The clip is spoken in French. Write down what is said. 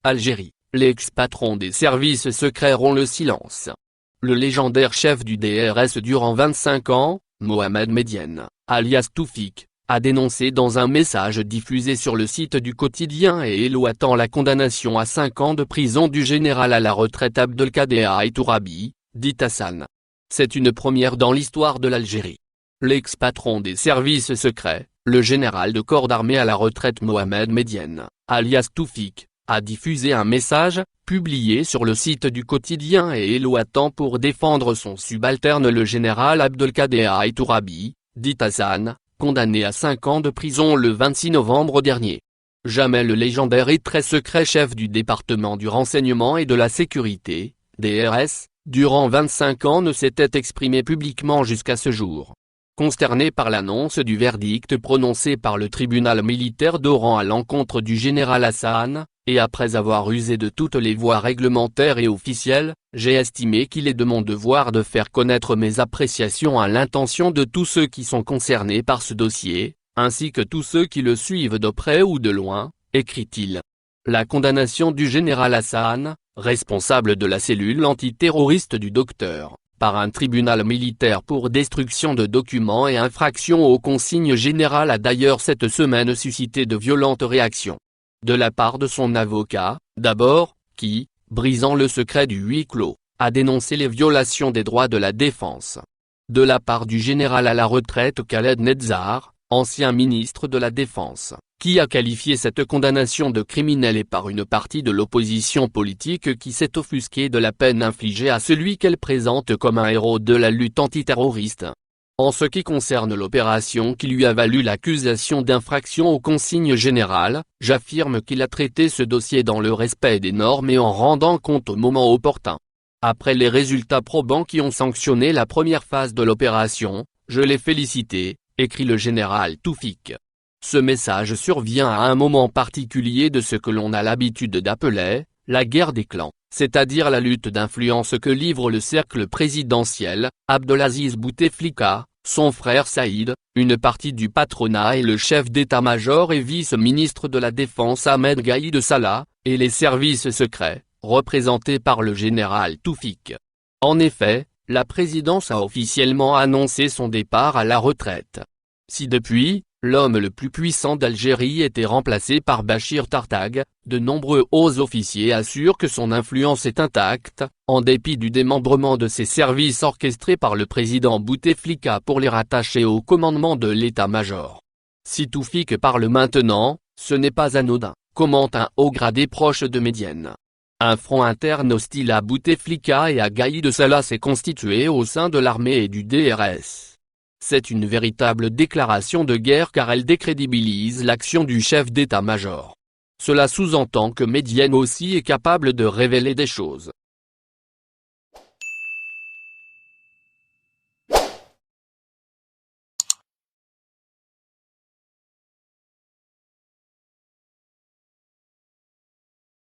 Algérie, l'ex-patron des services secrets rompt le silence. Le légendaire chef du DRS durant 25 ans, Mohamed Medienne, alias Toufik, a dénoncé dans un message diffusé sur le site du quotidien et Hello attend la condamnation à 5 ans de prison du général à la retraite Abdelkader Tourabi, dit Hassan. C'est une première dans l'histoire de l'Algérie. L'ex-patron des services secrets, le général de corps d'armée à la retraite Mohamed Medienne, alias Toufik, a diffusé un message, publié sur le site du quotidien et Hello attend pour défendre son subalterne le général Abdelkader Tourabi, dit Hassan, condamné à 5 ans de prison le 26 novembre dernier. Jamais le légendaire et très secret chef du département du renseignement et de la sécurité, DRS, durant 25 ans ne s'était exprimé publiquement jusqu'à ce jour. Consterné par l'annonce du verdict prononcé par le tribunal militaire d'Oran à l'encontre du général Hassan, et après avoir usé de toutes les voies réglementaires et officielles, j'ai estimé qu'il est de mon devoir de faire connaître mes appréciations à l'intention de tous ceux qui sont concernés par ce dossier, ainsi que tous ceux qui le suivent de près ou de loin, écrit-il. La condamnation du général Hassan, responsable de la cellule antiterroriste du Docteur, par un tribunal militaire pour destruction de documents et infraction aux consignes générales a d'ailleurs cette semaine suscité de violentes réactions. De la part de son avocat, d'abord, qui, brisant le secret du huis clos, a dénoncé les violations des droits de la défense. De la part du général à la retraite Khaled Netzar, ancien ministre de la Défense, qui a qualifié cette condamnation de criminelle et par une partie de l'opposition politique qui s'est offusquée de la peine infligée à celui qu'elle présente comme un héros de la lutte antiterroriste. En ce qui concerne l'opération qui lui a valu l'accusation d'infraction aux consignes générales, j'affirme qu'il a traité ce dossier dans le respect des normes et en rendant compte au moment opportun. Après les résultats probants qui ont sanctionné la première phase de l'opération, je l'ai félicité, écrit le général Toufik. Ce message survient à un moment particulier de ce que l'on a l'habitude d'appeler la guerre des clans, c'est-à-dire la lutte d'influence que livre le cercle présidentiel, Abdelaziz Bouteflika, son frère Saïd, une partie du patronat et le chef d'état-major et vice-ministre de la Défense Ahmed Gaïd Salah, et les services secrets, représentés par le général Toufik. En effet, la présidence a officiellement annoncé son départ à la retraite. Si depuis, l'homme le plus puissant d'Algérie était remplacé par Bachir Tartag, de nombreux hauts officiers assurent que son influence est intacte, en dépit du démembrement de ses services orchestrés par le président Bouteflika pour les rattacher au commandement de l'état-major. Si Toufik parle maintenant, ce n'est pas anodin, commente un haut gradé proche de Medienne. Un front interne hostile à Bouteflika et à Gaïd Salah s'est constitué au sein de l'armée et du DRS. C'est une véritable déclaration de guerre car elle décrédibilise l'action du chef d'état-major. Cela sous-entend que Medienne aussi est capable de révéler des choses.